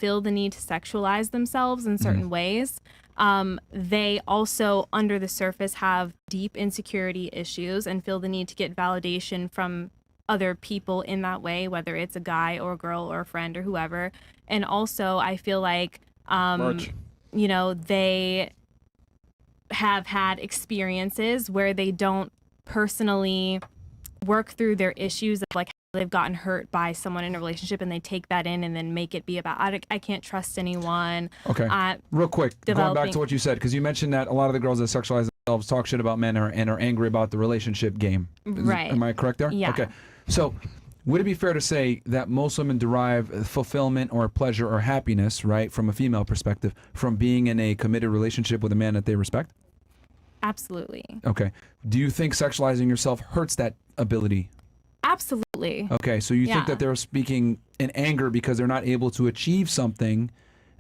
feel the need to sexualize themselves in certain ways. They also, under the surface, have deep insecurity issues and feel the need to get validation from other people in that way, whether it's a guy or a girl or a friend or whoever. And also, I feel like, you know, they have had experiences where they don't personally work through their issues of like how they've gotten hurt by someone in a relationship, and they take that in and then make it be about I can't trust anyone. Okay. Real quick, going back to what you said, because you mentioned that a lot of the girls that sexualize themselves talk shit about men and are angry about the relationship game. Right. Am I correct there? Yeah. Okay. So would it be fair to say that most women derive fulfillment or pleasure or happiness, right, from a female perspective, from being in a committed relationship with a man that they respect? Absolutely. Okay. Do you think sexualizing yourself hurts that ability? Absolutely. Okay, so you think that they're speaking in anger because they're not able to achieve something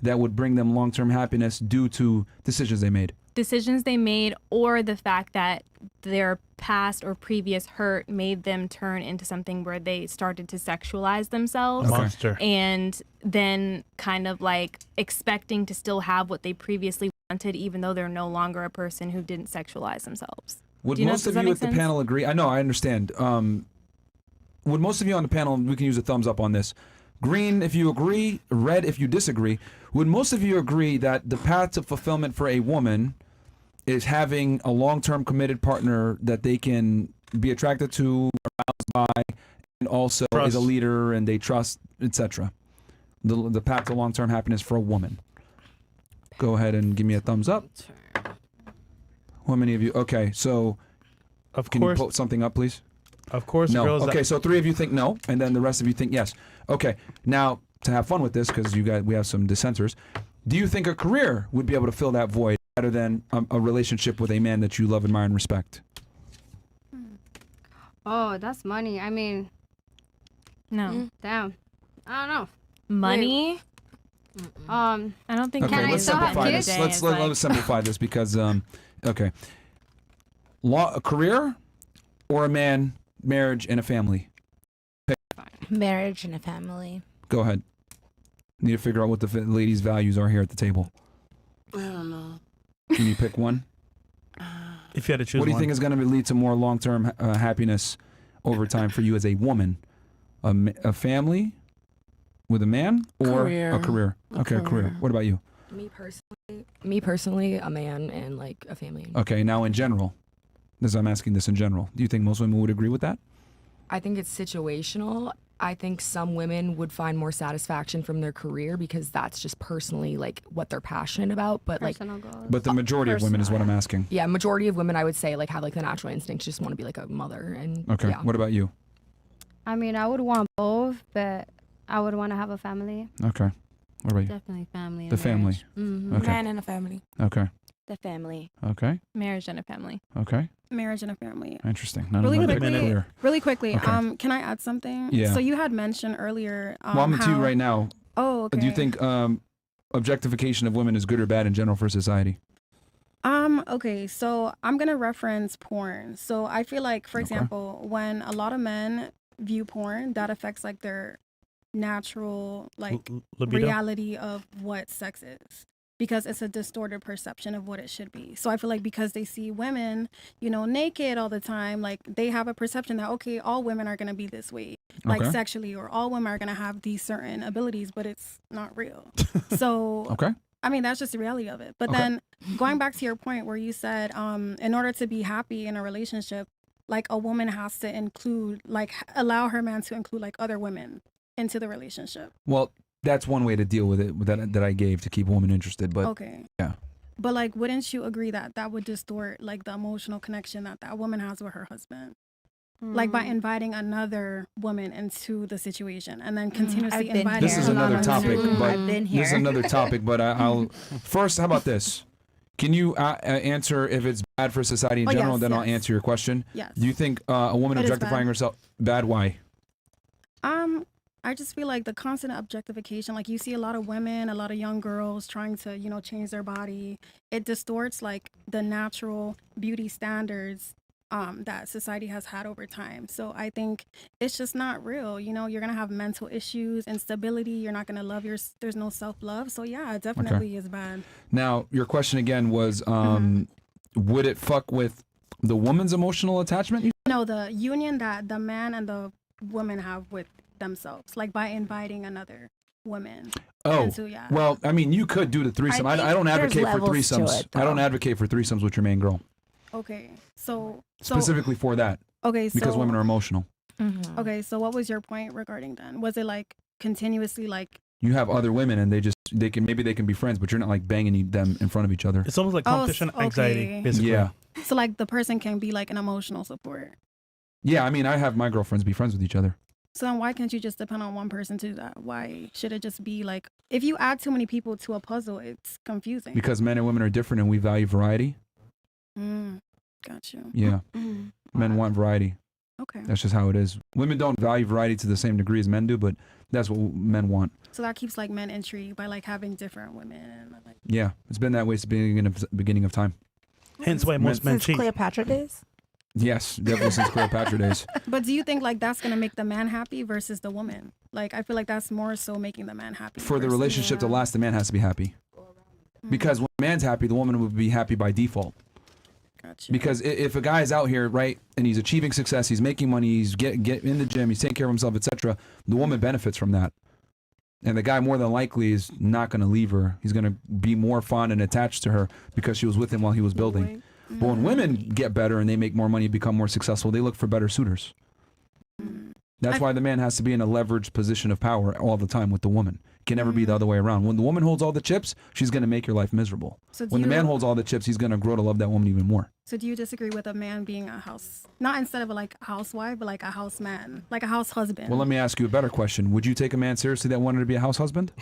that would bring them long-term happiness due to decisions they made? Decisions they made, or the fact that their past or previous hurt made them turn into something where they started to sexualize themselves. A monster. And then kind of like expecting to still have what they previously wanted, even though they're no longer a person who didn't sexualize themselves. Would most of you at the panel agree? I know, I understand. Would most of you on the panel, we can use a thumbs up on this, green if you agree, red if you disagree, would most of you agree that the path to fulfillment for a woman is having a long-term committed partner that they can be attracted to, aroused by, and also is a leader and they trust, etc.? The path to long-term happiness for a woman. Go ahead and give me a thumbs up. How many of you? Okay, so can you put something up, please? Of course. No. Girls Okay, so 3 of you think no, and then the rest of you think yes. Okay, now to have fun with this, because we have some dissenters. Do you think a career would be able to fill that void better than a relationship with a man that you love, admire, and respect? Oh, that's money. I mean, no. Damn. I don't know. Money? I don't think. Okay, let's simplify this. Let's simplify this because okay, a career or a man, marriage, and a family. Marriage and a family. Go ahead. Need to figure out what the ladies' values are here at the table. I don't know. Can you pick one? If you had to choose what do you think is going to lead to more long-term happiness over time for you as a woman? A family with a man or a career? Okay, a career. What about you? Me personally, a man and like a family. Okay, now in general, I'm asking this in general. Do you think most women would agree with that? I think it's situational. I think some women would find more satisfaction from their career because that's just personally like what they're passionate about. But but the majority of women is what I'm asking. Yeah, majority of women I would say like have like the natural instinct to just want to be like a mother. And okay, yeah. What about you? I mean, I would want both, but I would want to have a family. Okay, what about you? Definitely family. The family. Okay. Man and a family. Okay. The family. Okay. Marriage and a family. Okay. Marriage and a family. Interesting. Really quickly. Okay. Can I add something? Yeah. So you had mentioned earlier. Well, I'm to you right now. Oh, okay. Do you think objectification of women is good or bad in general for society? Okay, so I'm gonna reference porn. So I feel like, for example, when a lot of men view porn, that affects like their natural like reality of what sex is, because it's a distorted perception of what it should be. So I feel like because they see women, naked all the time, like they have a perception that, okay, all women are going to be this way, like sexually, or all women are going to have these certain abilities, but it's not real. So, I mean, that's just the reality of it. But then going back to your point where you said, in order to be happy in a relationship, like a woman has to include, like allow her man to include like other women into the relationship. Well, that's one way to deal with it that I gave to keep a woman interested. But yeah. But like, wouldn't you agree that that would distort like the emotional connection that woman has with her husband? Like by inviting another woman into the situation and then continuously inviting. This is another topic, but I'll first. How about this? Can you answer if it's bad for society in general? Then I'll answer your question. Yes. Do you think a woman objectifying herself bad? Why? I just feel like the constant objectification, like you see a lot of women, a lot of young girls trying to, change their body. It distorts like the natural beauty standards that society has had over time. So I think it's just not real. You know, you're gonna have mental issues, instability. You're not gonna love there's no self-love. So yeah, it definitely is bad. Now, your question again was, would it fuck with the woman's emotional attachment? No, the union that the man and the woman have with themselves, like by inviting another woman. Oh, into, yeah. well, I mean, you could do the threesome. I don't advocate for threesomes. I don't advocate for threesomes with your main girl. Okay, so Specifically for that. Okay, so because women are emotional. Okay, so what was your point regarding then? Was it like continuously like You have other women and they can be friends, but you're not like banging them in front of each other. It's almost like competition anxiety, basically. Yeah. so like the person can be like an emotional support? Yeah, I mean, I have my girlfriends be friends with each other. So then why can't you just depend on one person to do that? Why should it just be like if you add too many people to a puzzle, it's confusing. Because men and women are different and we value variety. Got you. Yeah. Men want variety. Okay. That's just how it is. Women don't value variety to the same degree as men do, but that's what men want. So that keeps like men intrigued by like having different women. Like, Yeah, it's been that way since the beginning of time. Hence why most men Since cheat. Cleopatra days. Yes, definitely since Cleopatra days. but do you think like that's gonna make the man happy versus the woman? Like I feel like that's more so making the man happy. For the versus- relationship to last, the man has to be happy. Because when the man's happy, the woman would be happy by default. Gotcha. Because if a guy is out here, right, and he's achieving success, he's making money, he's get in the gym, he's taking care of himself, etc., the woman benefits from that. And the guy more than likely is not going to leave her. He's going to be more fond and attached to her because she was with him while he was building. But when women get better and they make more money, become more successful, they look for better suitors. That's why the man has to be in a leveraged position of power all the time with the woman. It can never be the other way around. When the woman holds all the chips, she's going to make your life miserable. So when the man holds all the chips, he's going to grow to love that woman even more. So do you disagree with a man being a house, not instead of like a housewife, but like a house man, like a house husband? Well, let me ask you a better question. Would you take a man seriously that wanted to be a house husband?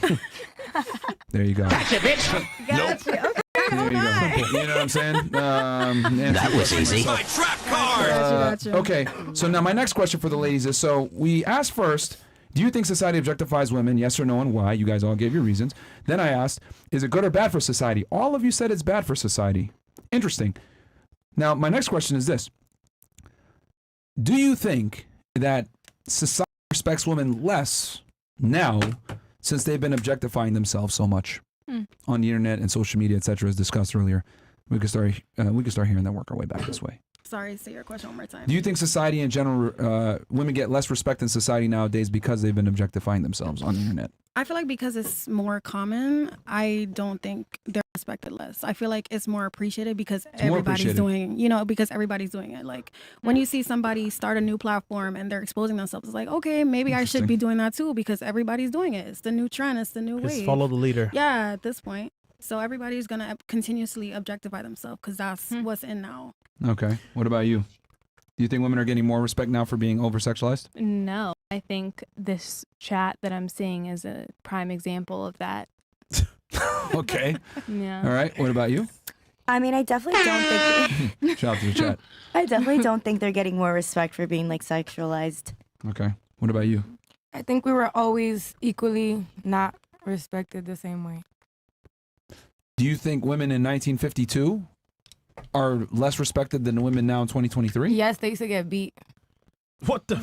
There you go. Gotcha, bitch. Gotcha. Okay. There you go. You know what I'm saying? That was easy. My trap card. Gotcha. Okay, so now my next question for the ladies is, so we asked first, do you think society objectifies women? Yes or no, and why? You guys all gave your reasons. Then I asked, is it good or bad for society? All of you said it's bad for society. Interesting. Now, my next question is this. Do you think that society respects women less now since they've been objectifying themselves so much on the internet and social media, etc., as discussed earlier? We could start here and then work our way back this way. Sorry, say your question one more time. Do you think society in general, women get less respect in society nowadays because they've been objectifying themselves on the internet? I feel like because it's more common, I don't think they're respected less. I feel like it's more appreciated because everybody's doing, because everybody's doing it. Like when you see somebody start a new platform and they're exposing themselves, it's like, okay, maybe I should be doing that too because everybody's doing it. It's the new trend. It's the new wave. Follow the leader. Yeah, at this point. So everybody's going to continuously objectify themselves because that's what's in now. Okay. What about you? Do you think women are getting more respect now for being over-sexualized? No, I think this chat that I'm seeing is a prime example of that. Okay. Yeah. All right. What about you? I mean, I definitely don't think. Shout out to the chat. I definitely don't think they're getting more respect for being like sexualized. Okay. What about you? I think we were always equally not respected the same way. Do you think women in 1952 are less respected than women now in 2023? Yes, they used to get beat. What the?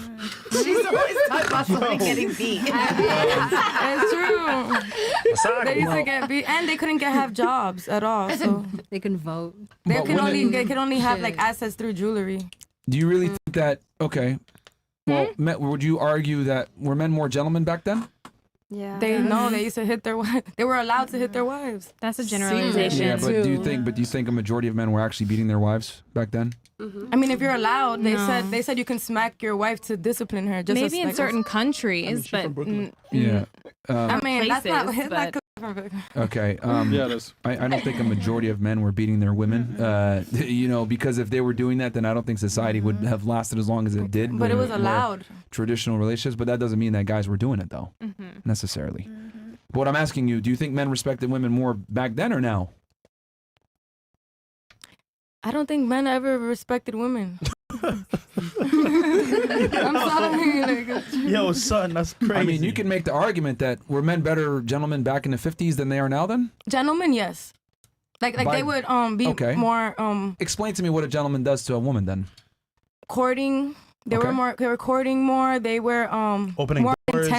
She's always talking about somebody getting beat. It's true. They used to get beat, and they couldn't have jobs at all. So they can vote. They could only have like assets through jewelry. Do you really think that? Okay. Well, would you argue that were men more gentlemen back then? Yeah. They used to hit their wives. They were allowed to hit their wives. That's a generalization. Yeah, but do you think a majority of men were actually beating their wives back then? I mean, if you're allowed, they said you can smack your wife to discipline her. Just maybe in certain countries, but Yeah. I mean, that's not places, but- Okay. Yeah, it is. I don't think a majority of men were beating their women. Because if they were doing that, then I don't think society would have lasted as long as it did. But it was more allowed. Traditional relationships, but that doesn't mean that guys were doing it though, necessarily. But what I'm asking you, do you think men respected women more back then or now? I don't think men ever respected women. I'm sorry. Yo, son, that's crazy. I mean, you can make the argument that were men better gentlemen back in the 50s than they are now then? Gentlemen, yes. Like they would be more Explain to me what a gentleman does to a woman then. courting. They Okay. were more. They were courting more. They were Opening more doors.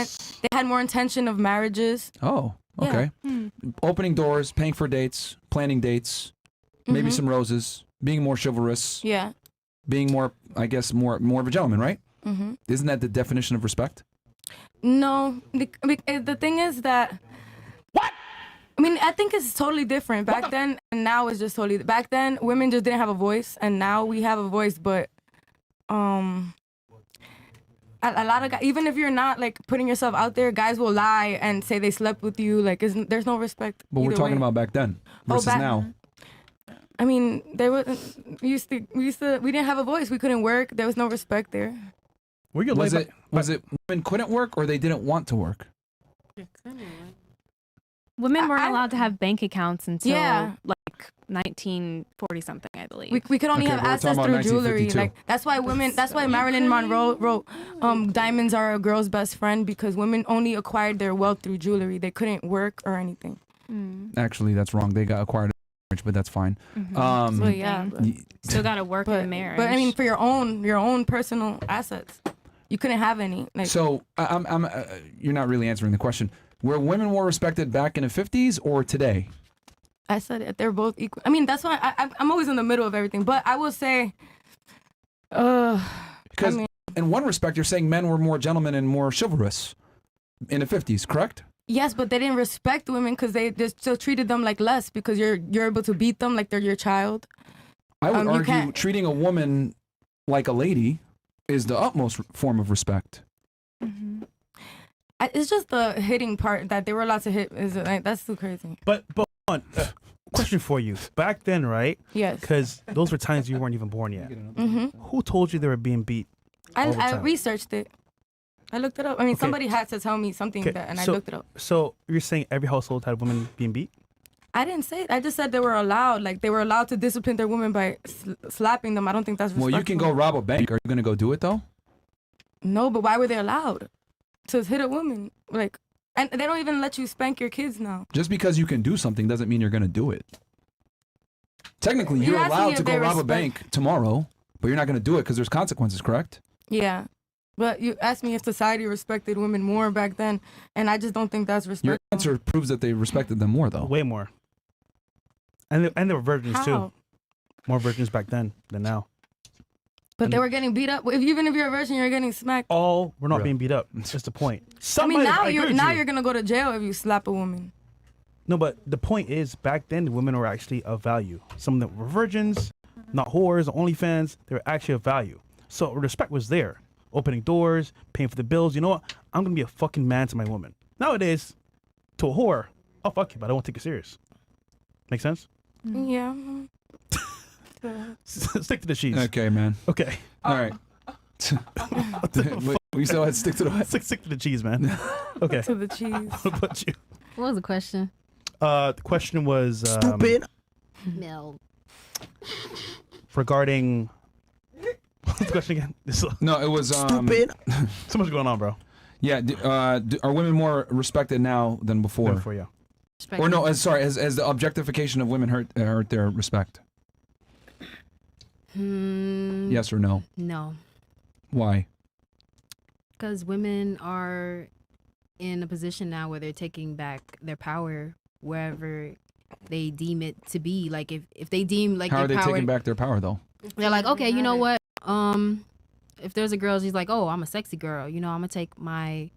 They had more intention of marriages. Oh, Yeah. okay. Opening doors, paying for dates, planning dates, maybe some roses, being more chivalrous, Yeah. being more, I guess, more of a gentleman, right? Mm-hmm. Isn't that the definition of respect? No, the thing is that. What? I mean, I think it's totally different. Back then and now it's just totally. Back then, women just didn't have a voice, and now we have a voice. But, a lot of guys, even if you're not like putting yourself out there, guys will lie and say they slept with you. Like, there's no respect. But we're either talking way. about back then versus now. I mean, they were we didn't have a voice. We couldn't work. There was no respect there. Were you Was laid it women couldn't work or they didn't want to work? Women weren't allowed to have bank accounts until Yeah. like 1940 something, I believe. We could only Okay, have but we're access talking about through jewelry. 1952. Like that's why Marilyn Monroe wrote diamonds are a girl's best friend, because women only acquired their wealth through jewelry. They couldn't work or anything. Actually, that's wrong. They got acquired in marriage, but that's fine. So yeah, Still got to work in marriage. but I mean, for your own personal assets, you couldn't have any. Like, So I'm you're not really answering the question. Were women more respected back in the 50s or today? I said it, they're both equal. I mean, that's why I'm always in the middle of everything. But I will say, Because I mean, in one respect, you're saying men were more gentlemen and more chivalrous in the 50s, correct? yes, but they didn't respect women because they just still treated them like less, because you're able to beat them like they're your child. I would You argue can't- treating a woman like a lady is the utmost form of respect. It's just the hitting part that they were allowed to hit. Is like, that's too crazy. But hold on. Question for you. Back then, right? Yes. Because those were times you weren't even born yet. Mm-hmm. Who told you they were being beat? all the I time? researched it. I looked it up. I mean, Okay. somebody had to tell me something Okay, that, and I so- looked it up. So you're saying every household had women being beat? I didn't say it. I just said they were allowed. Like, they were allowed to discipline their women by slapping them. I don't think that's Well, respectful. you can go rob a bank. Are you going to go do it, though? No, but why were they allowed to hit a woman? Like, and they don't even let you spank your kids now. Just because you can do something doesn't mean you're going to do it. Technically, You you're asked me allowed if to go they rob a respect- bank tomorrow, but you're not going to do it because there's consequences, correct? Yeah. But you asked me if society respected women more back then, and I just don't think that's Your respectful. answer proves that they respected them more, though. Way more. And they were virgins How? too. More virgins back then than now. But they were getting beat up. Even if you're a virgin, you're getting smacked. All we're not Really? being beat up. That's just the point. I mean, Somebody- now agree you're with you. gonna go to jail if you slap a woman. No, but the point is, back then, the women were actually of value. Some of them were virgins, not whores, OnlyFans. They were actually of value. So respect was there. Opening doors, paying for the bills. You know what? I'm going to be a fucking man to my woman. Nowadays, to a whore, I'll fuck you, but I won't take you serious. Make sense? Yeah. Stick to the cheese. Okay, man. Okay. All right. Wait, we still had to stick to the what? Stick to the cheese, man. Okay. To the cheese. What about you? What was the question? The question was Mel. regarding. What's the question again? No, it was Stupid. So much going on, bro. Yeah, are women more respected now than before? For you. Or no, has the objectification of women hurt their respect? Yes or no? No, Why? because women are in a position now where they're taking back their power wherever they deem it to be. Like if they deem like How are their they power, taking back their power though? they're like, okay, you know what? If there's a girl, she's like, oh, I'm a sexy girl. You know, I'm gonna take my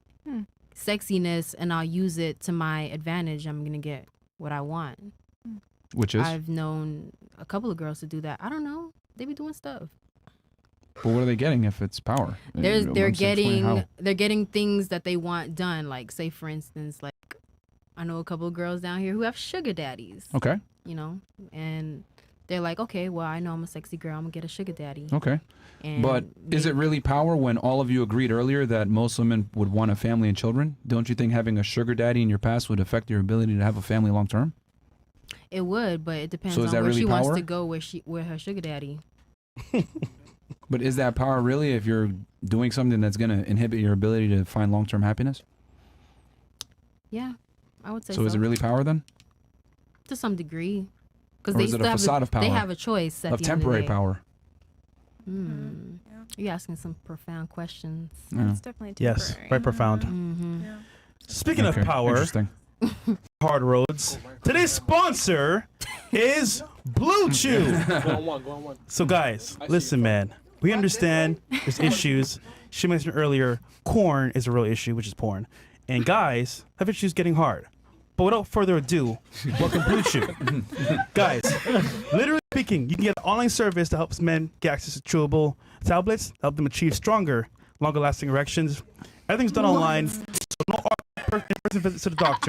sexiness and I'll use it to my advantage. I'm gonna get what I want. Which is? I've known a couple of girls to do that. I don't know. They be doing stuff. But what are they getting if it's power? They're Explain how. getting things that they want done. Like, say for instance, like I know a couple of girls down here who have sugar daddies. Okay. You know, and they're like, okay, well, I know I'm a sexy girl. I'm gonna get a sugar daddy. Okay. And But is it really power when all of you agreed earlier that most women would want a family and children? Don't you think having a sugar daddy in your past would affect your ability to have a family long term? It would, but it depends So is on that where really she wants power? to go with her sugar daddy. But is that power really if you're doing something that's going to inhibit your ability to find long term happiness? Yeah, I would say So is it really power then? to some degree? Because Or they is it still a have facade of they power? have a choice at Of the end temporary of the day. power? You asking some profound questions. Yeah. It's definitely Yes, temporary. very profound. Mm-hmm. Yeah. Speaking Okay, of power, interesting. hard roads. Today's sponsor is Blue Chew. Go on one. So guys, listen, man. We understand there's issues. She mentioned earlier, corn is a real issue, which is porn. And guys have issues getting hard. But without further ado, welcome Blue Chew. Guys, literally speaking, you can get an online service that helps men get access to chewable tablets, help them achieve stronger, longer lasting erections. Everything's done online, so no in-person visits to the doctor.